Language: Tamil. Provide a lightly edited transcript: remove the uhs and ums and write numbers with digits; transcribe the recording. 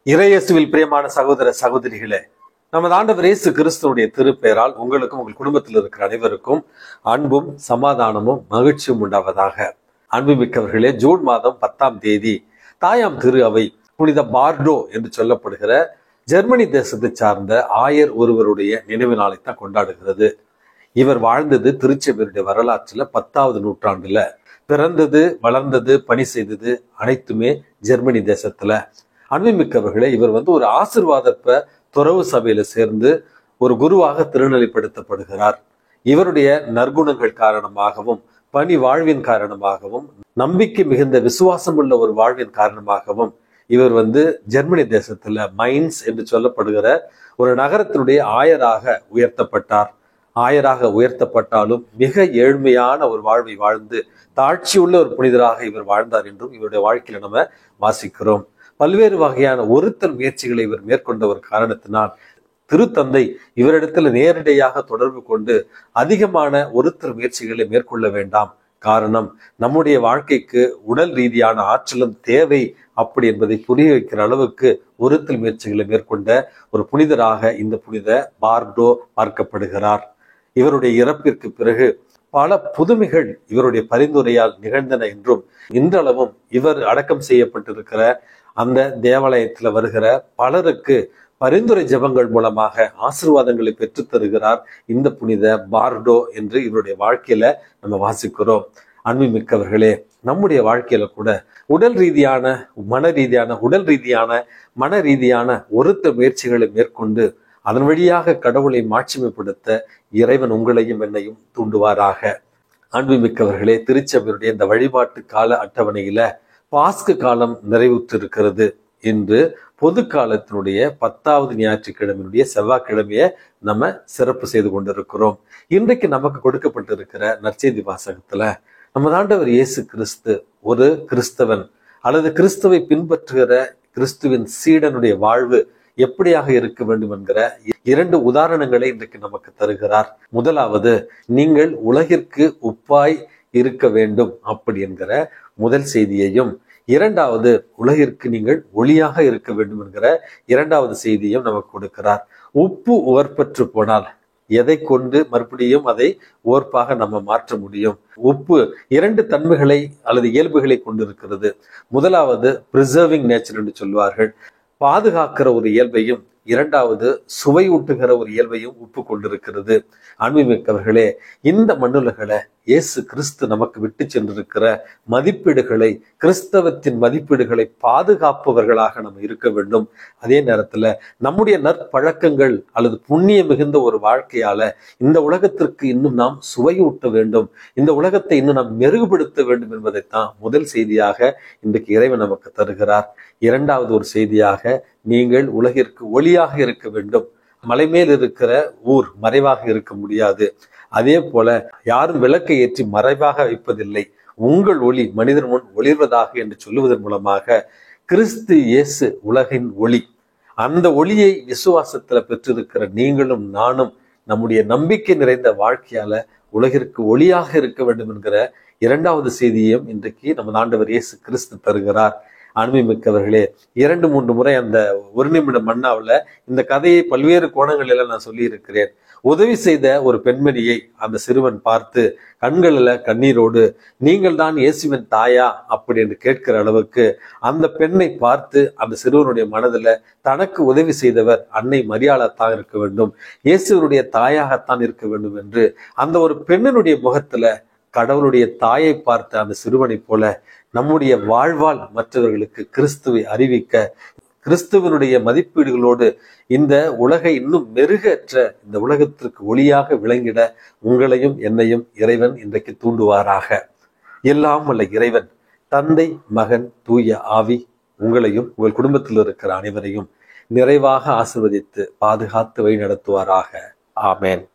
இறையேசுவில் பிரியமான சகோதர சகோதரிகளே, நமது ஆண்டவர் இயேசு கிறிஸ்துவுடைய திருப்பெயரால் உங்களுக்கும் உங்கள் குடும்பத்தில் இருக்கிற அனைவருக்கும் அன்பும் சமாதானமும் மகிழ்ச்சியும் உண்டாவதாக. அன்புமிக்கவர்களே, ஜூன் மாதம் 10ஆம் தேதி தாயாம் திரு அவை புனித பார்டோ என்று சொல்லப்படுகிற ஜெர்மனி தேசத்தை சார்ந்த ஆயர் ஒருவருடைய நினைவு நாளைத்தான் கொண்டாடுகிறது. இவர் வாழ்ந்தது திருச்சபையுடைய வரலாற்றுல 10வது நூற்றாண்டுல. பிறந்தது, வளர்ந்தது, பணி செய்தது அனைத்துமே ஜெர்மனி தேசத்துல. அன்புமிக்கவர்களே, இவர் ஒரு ஆசீர்வாதப்ப துறவு சபையில சேர்ந்து ஒரு குருவாக திருநிலைப்படுத்தப்படுகிறார். இவருடைய நற்குணங்கள் காரணமாகவும் பணி வாழ்வின் காரணமாகவும் நம்பிக்கை மிகுந்த விசுவாசம் உள்ள ஒரு வாழ்வின் காரணமாகவும் இவர் ஜெர்மனி தேசத்துல மைன்ஸ் என்று சொல்லப்படுகிற ஒரு நகரத்தினுடைய ஆயராக உயர்த்தப்பட்டார். ஆயராக உயர்த்தப்பட்டாலும் மிக ஏழ்மையான ஒரு வாழ்வை வாழ்ந்து தாட்சியுள்ள ஒரு புனிதராக இவர் வாழ்ந்தார் என்றும் இவருடைய வாழ்க்கையில நம்ம வாசிக்கிறோம். பல்வேறு வகையான ஒருத்தல் முயற்சிகளை இவர் மேற்கொண்ட ஒரு காரணத்தினால் திருத்தந்தை இவரிடத்துல நேரடியாக தொடர்பு கொண்டு அதிகமான ஒருத்தல் முயற்சிகளை மேற்கொள்ள வேண்டாம், காரணம் நம்முடைய வாழ்க்கைக்கு உடல் ரீதியான ஆற்றலும் தேவை அப்படி என்பதை புரிய வைக்கிற அளவுக்கு ஒருத்தல் முயற்சிகளை மேற்கொண்ட ஒரு புனிதராக இந்த புனித பார்டோ பார்க்கப்படுகிறார். இவருடைய இறப்பிற்கு பிறகு பல புதுமைகள் இவருடைய பரிந்துரையால் நிகழ்ந்தன என்றும் இன்றளவும் இவர் அடக்கம் செய்யப்பட்டிருக்கிற அந்த தேவாலயத்துல வருகிற பலருக்கு பரிந்துரை ஜெபங்கள் மூலமாக ஆசீர்வாதங்களை பெற்று தருகிறார் இந்த புனித பார்டோ என்று இவருடைய வாழ்க்கையில நம்ம வாசிக்கிறோம். அன்புமிக்கவர்களே, நம்முடைய வாழ்க்கையில கூட உடல் ரீதியான மன ரீதியான ஒருத்த முயற்சிகளை மேற்கொண்டு அதன் வழியாக கடவுளை மாட்சிமைப்படுத்த இறைவன் உங்களையும் என்னையும் தூண்டுவாராக. அன்புமிக்கவர்களே, திருச்சபையுடைய இந்த வழிபாட்டு கால அட்டவணையில பாஸ்கு காலம் நிறைவுற்றிருக்கிறது. இன்று பொது காலத்தினுடைய 10வது ஞாயிற்றுக்கிழமையினுடைய செவ்வாய்க்கிழமையை நம்ம சிறப்பு செய்து கொண்டிருக்கிறோம். இன்றைக்கு நமக்கு கொடுக்கப்பட்டிருக்கிற நற்செய்தி வாசகத்துல நம்ம ஆண்டவர் இயேசு கிறிஸ்து ஒரு கிறிஸ்தவன் அல்லது கிறிஸ்துவை பின்பற்றுகிற கிறிஸ்துவின் சீடனுடைய வாழ்வு எப்படியாக இருக்க வேண்டும் என்கிற 2 உதாரணங்களை இன்றைக்கு நமக்கு தருகிறார். முதலாவது, நீங்கள் உலகிற்கு உப்பாய் இருக்க வேண்டும் அப்படி என்கிற முதல் செய்தியையும், இரண்டாவது, உலகிற்கு நீங்கள் ஒளியாக இருக்க வேண்டும் என்கிற 2வது செய்தியையும் நமக்கு கொடுக்கிறார். உப்பு உவர்பற்று போனால் எதை கொண்டு மறுபடியும் அதை ஓர்ப்பாக நம்ம மாற்ற முடியும்? உப்பு 2 தன்மைகளை அல்லது இயல்புகளை கொண்டிருக்கிறது. முதலாவது பிரிசர்விங் நேச்சர் என்று சொல்வார்கள், பாதுகாக்கிற ஒரு இயல்பையும், இரண்டாவது சுவையூட்டுகிற ஒரு இயல்பையும் உப்பு கொண்டிருக்கிறது. அன்புமிக்கவர்களே, இந்த மண்ணுலகளை இயேசு கிறிஸ்து நமக்கு விட்டு சென்றிருக்கிற மதிப்பீடுகளை, கிறிஸ்தவத்தின் மதிப்பீடுகளை பாதுகாப்பவர்களாக நம்ம இருக்க வேண்டும். அதே நேரத்துல நம்முடைய நற்பழக்கங்கள் அல்லது புண்ணிய மிகுந்த ஒரு வாழ்க்கையால இந்த உலகத்திற்கு இன்னும் நாம் சுவையூட்ட வேண்டும், இந்த உலகத்தை இன்னும் நாம் மெருகுபடுத்த வேண்டும் என்பதைத்தான் முதல் செய்தியாக இன்றைக்கு இறைவன் நமக்கு தருகிறார். இரண்டாவது ஒரு செய்தியாக, நீங்கள் உலகிற்கு ஒளியாக இருக்க வேண்டும். மலை மேல் இருக்கிற ஊர் மறைவாக இருக்க முடியாது. அதே போல யாரும் விளக்கை ஏற்றி மறைவாக வைப்பதில்லை, உங்கள் ஒளி மனிதர் முன் ஒளிர்வதாக என்று சொல்லுவதன் மூலமாக கிறிஸ்து இயேசு உலகின் ஒளி. அந்த ஒளியை விசுவாசத்துல பெற்றிருக்கிற நீங்களும் நானும் நம்முடைய நம்பிக்கை நிறைந்த வாழ்க்கையால உலகிற்கு ஒளியாக இருக்க வேண்டும் என்கிற 2வது செய்தியையும் இன்றைக்கு நமது ஆண்டவர் இயேசு கிறிஸ்து தருகிறார். அன்புமிக்கவர்களே, 2-3 முறை அந்த 1 நிமிட மன்னாவில் இந்த கதையை பல்வேறு கோணங்களில நான் சொல்லி இருக்கிறேன். உதவி செய்த ஒரு பெண்மணியை அந்த சிறுவன் பார்த்து கண்களில் கண்ணீரோடு, நீங்கள் தான் இயேசுவின் தாயா அப்படி என்று கேட்கிற அளவுக்கு அந்த பெண்ணை பார்த்து அந்த சிறுவனுடைய மனதுல தனக்கு உதவி செய்தவர் அன்னை மரியாளத்தான் இருக்க வேண்டும், இயேசுவனுடைய தாயாகத்தான் இருக்க வேண்டும் என்று அந்த ஒரு பெண்ணினுடைய முகத்துல கடவுளுடைய தாயை பார்த்த அந்த சிறுவனை போல நம்முடைய வாழ்வால் மற்றவர்களுக்கு கிறிஸ்துவை அறிவிக்க, கிறிஸ்துவனுடைய மதிப்பீடுகளோடு இந்த உலகை இன்னும் மெருகற்ற இந்த உலகத்திற்கு ஒளியாக விளங்கிட உங்களையும் என்னையும் இறைவன் இன்றைக்கு தூண்டுவாராக. எல்லாம் வல்ல இறைவன் தந்தை, மகன், தூய ஆவி உங்களையும் உங்கள் குடும்பத்தில் இருக்கிற அனைவரையும் நிறைவாக ஆசீர்வதித்து பாதுகாத்து வழி நடத்துவாராக. ஆமேன்.